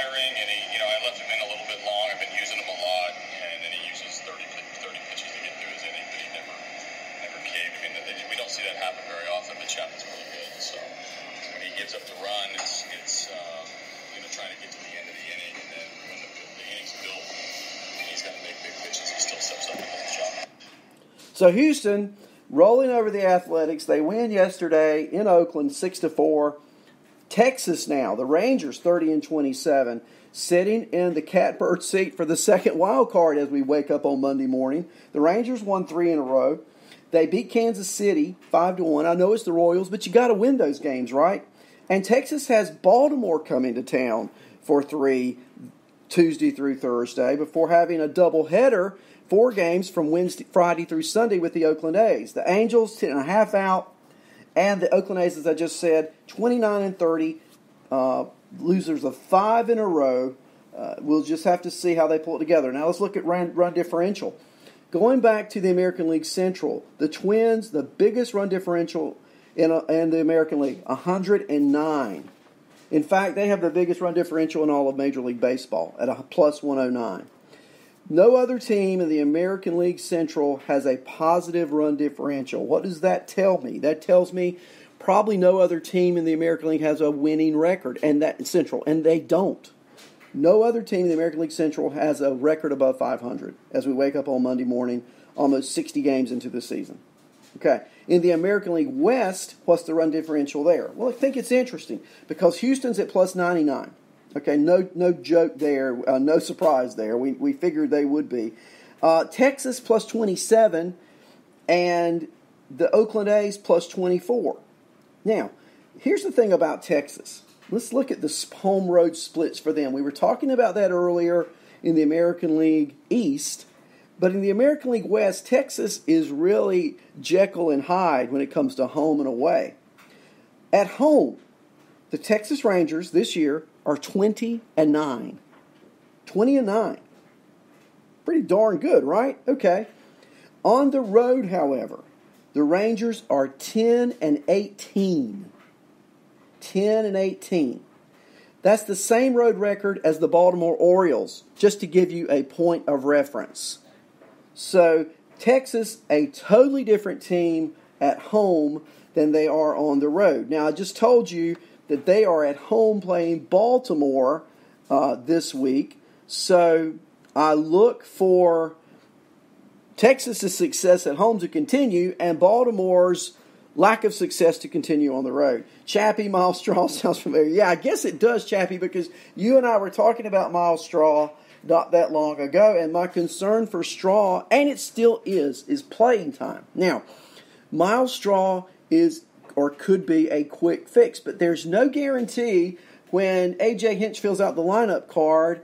tiring, and I left him in a little bit long. I've been using him a lot, and then he uses 30 pitches to get through his inning, but he never caved. I mean, we don't see that happen very often, but Chapman's really good. So when he gives up the run, it's trying to get to the end of the inning, and then when the inning's built, and he's got to make big pitches, he still steps up and does the job. So Houston rolling over the Athletics. They win yesterday in Oakland 6-4. Texas now, the Rangers 30-27, sitting in the catbird seat for the second wild card as we wake up on Monday morning. The Rangers won 3 in a row. They beat Kansas City 5-1. I know it's the Royals, but you got to win those games, right? And Texas has Baltimore coming to town for 3 Tuesday through Thursday before having a doubleheader, 4 games from Friday through Sunday with the Oakland A's. The Angels 10.5 out, and the Oakland A's, as I just said, 29-30, losers of 5 in a row. We'll just have to see how they pull it together. Now let's look at run differential. Going back to the American League Central, the Twins, the biggest run differential in the American League, 109. In fact, they have the biggest run differential in all of Major League Baseball at a plus 109. No other team in the American League Central has a positive run differential. What does that tell me? That tells me probably no other team in the American League has a winning record, and that Central, and they don't. No other team in the American League Central has a record above 500 as we wake up on Monday morning, almost 60 games into the season. Okay, in the American League West, what's the run differential there? Well, I think it's interesting because Houston's at plus 99. Okay, no joke there, no surprise there. We figured they would be. Texas plus 27, and the Oakland A's plus 24. Now, here's the thing about Texas. Let's look at the home road splits for them. We were talking about that earlier in the American League East. But in the American League West, Texas is really Jekyll and Hyde when it comes to home and away. At home, the Texas Rangers this year are 20-9. 20-9. Pretty darn good, right? Okay. On the road, however, the Rangers are 10-18. 10-18. That's the same road record as the Baltimore Orioles, just to give you a point of reference. So, Texas, a totally different team at home than they are on the road. Now, I just told you that they are at home playing Baltimore this week. So, I look for Texas' success at home to continue and Baltimore's lack of success to continue on the road. Chappie, Miles Straw sounds familiar. Yeah, I guess it does, Chappie, because you and I were talking about Miles Straw not that long ago, and my concern for Straw, and it still is playing time. Now, Miles Straw is or could be a quick fix, but there's no guarantee when A.J. Hinch fills out the lineup card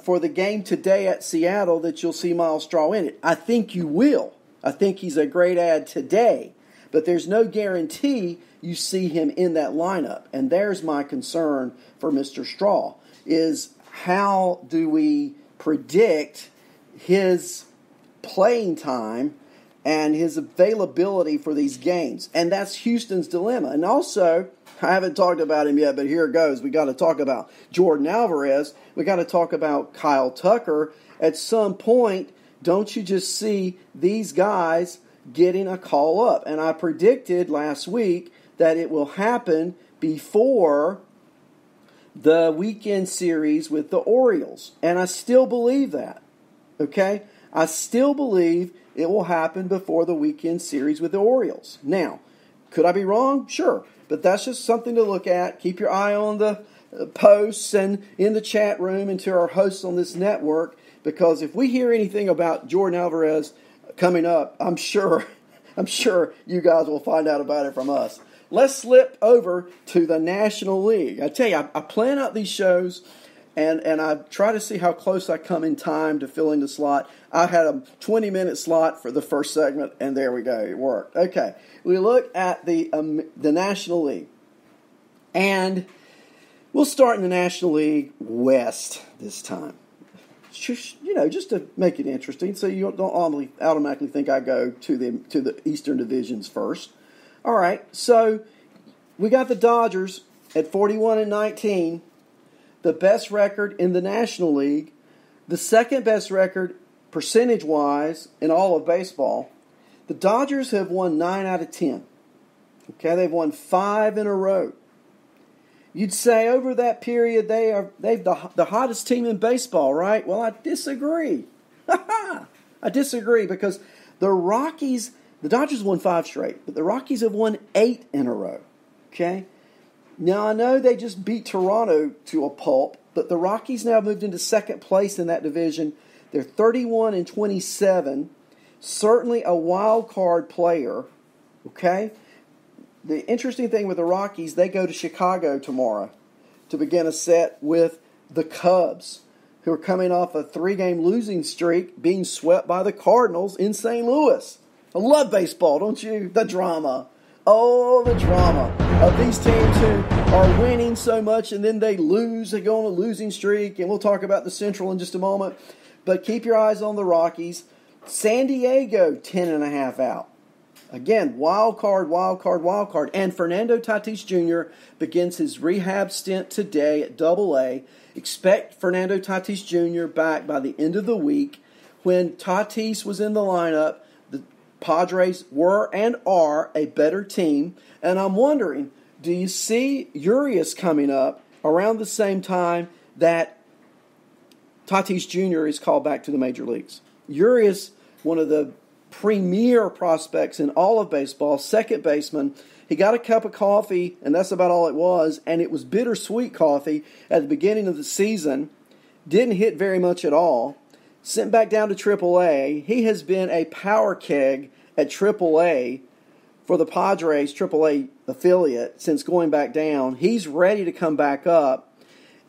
for the game today at Seattle that you'll see Miles Straw in it. I think you will. I think he's a great add today, but there's no guarantee you see him in that lineup, and there's my concern for Mr. Straw, is how do we predict his playing time and his availability for these games? And that's Houston's dilemma. And also, I haven't talked about him yet, but here it goes. We got to talk about Jordan Alvarez. We got to talk about Kyle Tucker. At some point, don't you just see these guys getting a call up? And I predicted last week that it will happen before the weekend series with the Orioles. And I still believe that. Okay? I still believe it will happen before the weekend series with the Orioles. Now, could I be wrong? Sure. But that's just something to look at. Keep your eye on the posts and in the chat room and to our hosts on this network, because if we hear anything about Jordan Alvarez coming up, I'm sure you guys will find out about it from us. Let's slip over to the National League. I tell you, I plan out these shows, and I try to see how close I come in time to filling the slot. I had a 20-minute slot for the first segment, and there we go. It worked. Okay, we look at the National League, and we'll start in the National League West this time. Just to make it interesting, so you don't automatically think I go to the Eastern Divisions first. All right, so we got the Dodgers at 41-19. the best record in the National League, the second best record percentage-wise in all of baseball. The Dodgers have won 9 out of 10. Okay, they've won 5 in a row. You'd say over that period they've the hottest team in baseball, right? Well, I disagree. I disagree because the Dodgers won 5 straight, but the Rockies have won 8 in a row. Okay? Now, I know they just beat Toronto to a pulp, but the Rockies now moved into second place in that division. They're 31-27. Certainly a wild card player. Okay? The interesting thing with the Rockies, they go to Chicago tomorrow to begin a set with the Cubs, who are coming off a 3-game losing streak, being swept by the Cardinals in St. Louis. I love baseball, don't you? The drama. Oh, the drama of these teams who are winning so much and then they lose. They go on a losing streak, and we'll talk about the Central in just a moment. But keep your eyes on the Rockies. San Diego, 10.5 out. Again, wild card. And Fernando Tatis Jr. begins his rehab stint today at Double-A. Expect Fernando Tatis Jr. back by the end of the week. When Tatis was in the lineup, the Padres were and are a better team. And I'm wondering, do you see Urias coming up around the same time that Tatis Jr. is called back to the major leagues? Urias, one of the premier prospects in all of baseball, second baseman. He got a cup of coffee, and that's about all it was, and it was bittersweet coffee at the beginning of the season. Didn't hit very much at all. Sent back down to AAA. He has been a power keg at AAA for the Padres, AAA affiliate, since going back down. He's ready to come back up,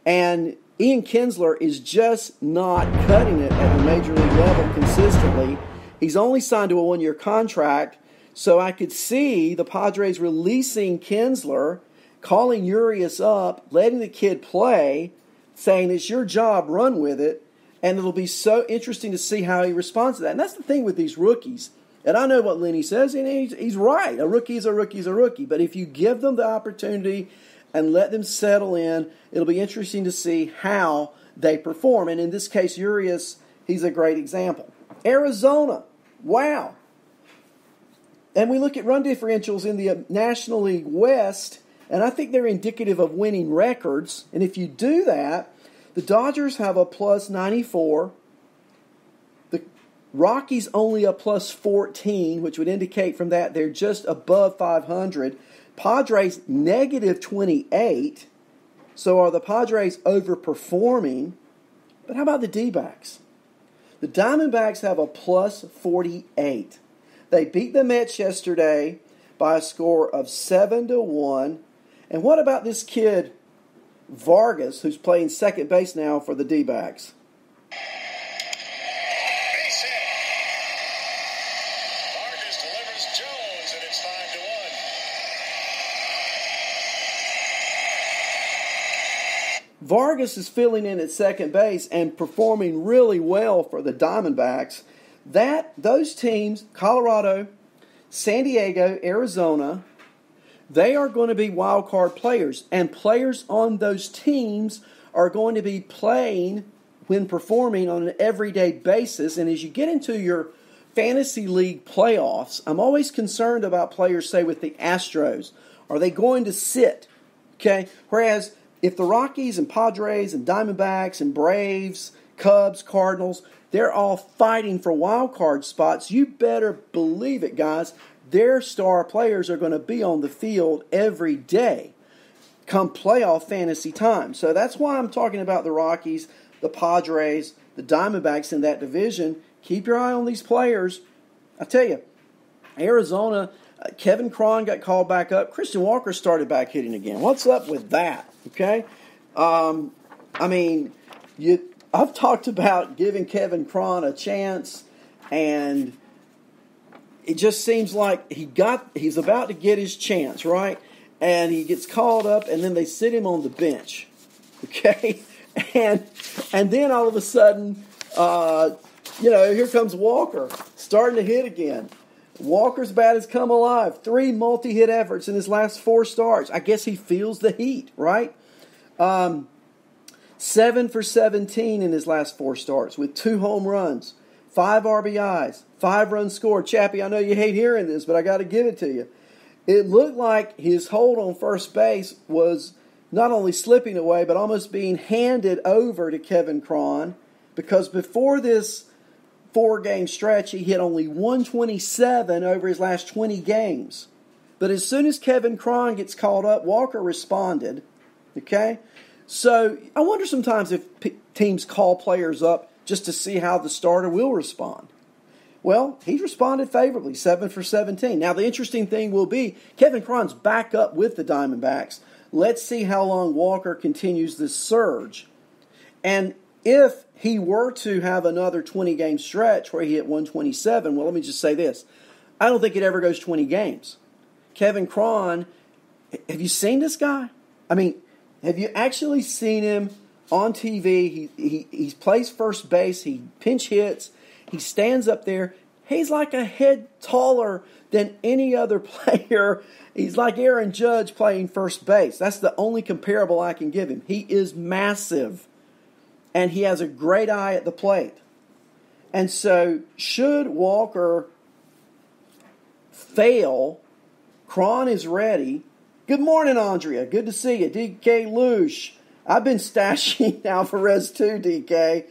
and Ian Kinsler is just not cutting it at the major league level consistently. He's only signed to a 1-year contract, so I could see the Padres releasing Kinsler, calling Urias up, letting the kid play, saying, it's your job, run with it, and it'll be so interesting to see how he responds to that. And that's the thing with these rookies. And I know what Lenny says, and he's right. A rookie is a rookie is a rookie. But if you give them the opportunity and let them settle in, it'll be interesting to see how they perform. And in this case, Urias, he's a great example. Arizona. Wow. And we look at run differentials in the National League West, and I think they're indicative of winning records. And if you do that, the Dodgers have a plus 94. The Rockies only a plus 14, which would indicate from that they're just above 500. Padres negative 28. So are the Padres overperforming? But how about the D-backs? The Diamondbacks have a plus 48. They beat the Mets yesterday by a score of 7-1. And what about this kid, Vargas, who's playing second base now for the D-backs? Base hit. Vargas delivers Jones, and it's 5-1. Vargas is filling in at second base and performing really well for the Diamondbacks. Those teams, Colorado, San Diego, Arizona, they are going to be wild card players. And players on those teams are going to be playing when performing on an everyday basis. And as you get into your fantasy league playoffs, I'm always concerned about players, say, with the Astros. Are they going to sit? Okay? Whereas if the Rockies and Padres and Diamondbacks and Braves, Cubs, Cardinals, they're all fighting for wild card spots, you better believe it, guys. Their star players are going to be on the field every day come playoff fantasy time. So that's why I'm talking about the Rockies, the Padres, the Diamondbacks in that division. Keep your eye on these players. I tell you, Arizona, Kevin Cron got called back up. Christian Walker started back hitting again. What's up with that? Okay? I've talked about giving Kevin Cron a chance, and it just seems like he's about to get his chance, right? And he gets called up, and then they sit him on the bench, okay? And then all of a sudden, here comes Walker starting to hit again. Walker's bat has come alive. 3 multi-hit efforts in his last 4 starts. I guess he feels the heat, right? 7 for 17 in his last 4 starts with 2 home runs, 5 RBIs, 5 runs scored. Chappie, I know you hate hearing this, but I got to give it to you. It looked like his hold on first base was not only slipping away, but almost being handed over to Kevin Cron, because before this 4-game stretch, he hit only 127 over his last 20 games. But as soon as Kevin Cron gets called up, Walker responded. Okay? So I wonder sometimes if teams call players up just to see how the starter will respond. Well, he's responded favorably, 7 for 17. Now, the interesting thing will be Kevin Cron's back up with the Diamondbacks. Let's see how long Walker continues this surge. And if he were to have another 20-game stretch where he hit 127, well, let me just say this. I don't think it ever goes 20 games. Kevin Cron, have you seen this guy? I mean, have you actually seen him on TV? He plays first base. He pinch hits. He stands up there. He's like a head taller than any other player. He's like Aaron Judge playing first base. That's the only comparable I can give him. He is massive. And he has a great eye at the plate. And so, should Walker fail, Cron is ready. Good morning, Andrea. Good to see you. DK Lush. I've been stashing Alvarez too, DK.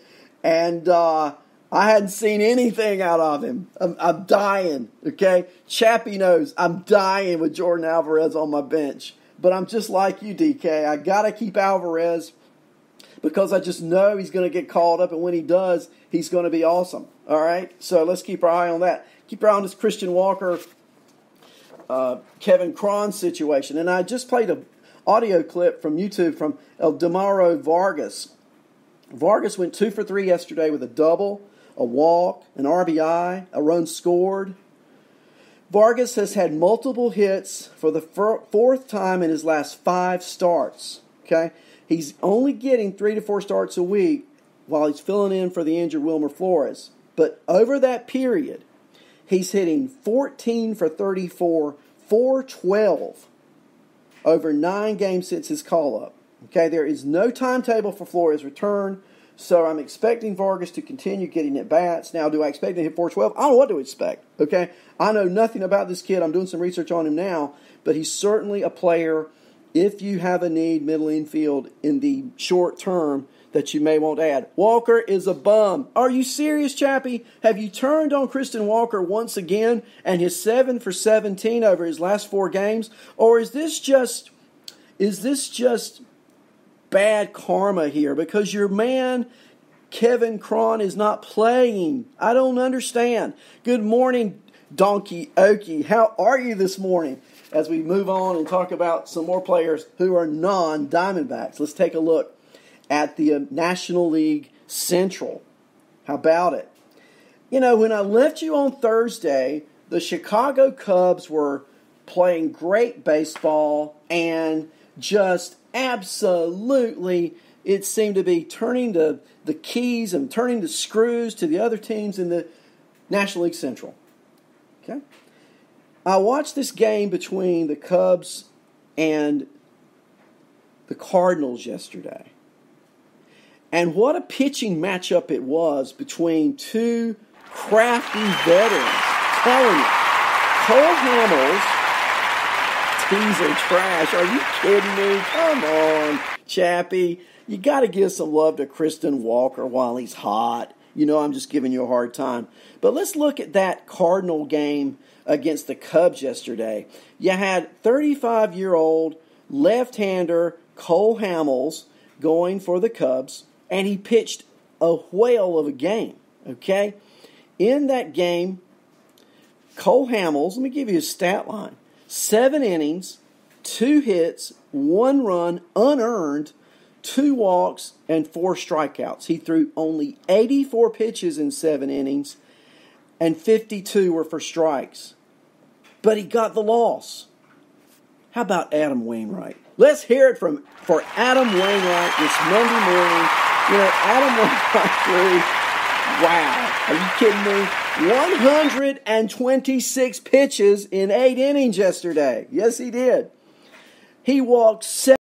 And I hadn't seen anything out of him. I'm dying, okay? Chappie knows I'm dying with Jordan Alvarez on my bench. But I'm just like you, DK. I got to keep Alvarez because I just know he's going to get called up, and when he does, he's going to be awesome. All right? So let's keep our eye on that. Keep our eye on this Christian Walker, Kevin Cron situation. And I just played an audio clip from YouTube from Eldemaro Vargas. Vargas went 2 for 3 yesterday with a double, a walk, an RBI, a run scored. Vargas has had multiple hits for the 4th time in his last 5 starts. Okay, he's only getting 3 to 4 starts a week while he's filling in for the injured Wilmer Flores. But over that period, he's hitting 14 for 34, 412 over 9 games since his call-up. Okay, there is no timetable for Flores' return, so I'm expecting Vargas to continue getting at bats. Now, do I expect him to hit 412? I don't know what to expect, okay? I know nothing about this kid. I'm doing some research on him now, but he's certainly a player, if you have a need middle infield in the short term, that you may want to add. Walker is a bum. Are you serious, Chappie? Have you turned on Christian Walker once again and his 7 for 17 over his last 4 games? Or is this just bad karma here because your man Kevin Cron is not playing? I don't understand. Good morning, Donkey Okie. How are you this morning? As we move on and talk about some more players who are non-Diamondbacks, let's take a look at the National League Central. How about it? You know, when I left you on Thursday, the Chicago Cubs were playing great baseball and just absolutely, it seemed to be turning the keys and turning the screws to the other teams in the National League Central. Okay? I watched this game between the Cubs and the Cardinals yesterday. And what a pitching matchup it was between 2 crafty veterans. I'm telling you, Cole Hamels, teaser trash. Are you kidding me? Come on, Chappie. You got to give some love to Christian Walker while he's hot. You know I'm just giving you a hard time. But let's look at that Cardinal game against the Cubs yesterday. You had 35-year-old left-hander Cole Hamels going for the Cubs, and he pitched a whale of a game, okay? In that game, Cole Hamels, let me give you a stat line, 7 innings, 2 hits, 1 run, unearned, 2 walks, and 4 strikeouts. He threw only 84 pitches in 7 innings, and 52 were for strikes. But he got the loss. How about Adam Wainwright? Let's hear it for Adam Wainwright this Monday morning. You know, Adam Wainwright threw, wow, are you kidding me? 126 pitches in 8 innings yesterday. Yes, he did. He walked 7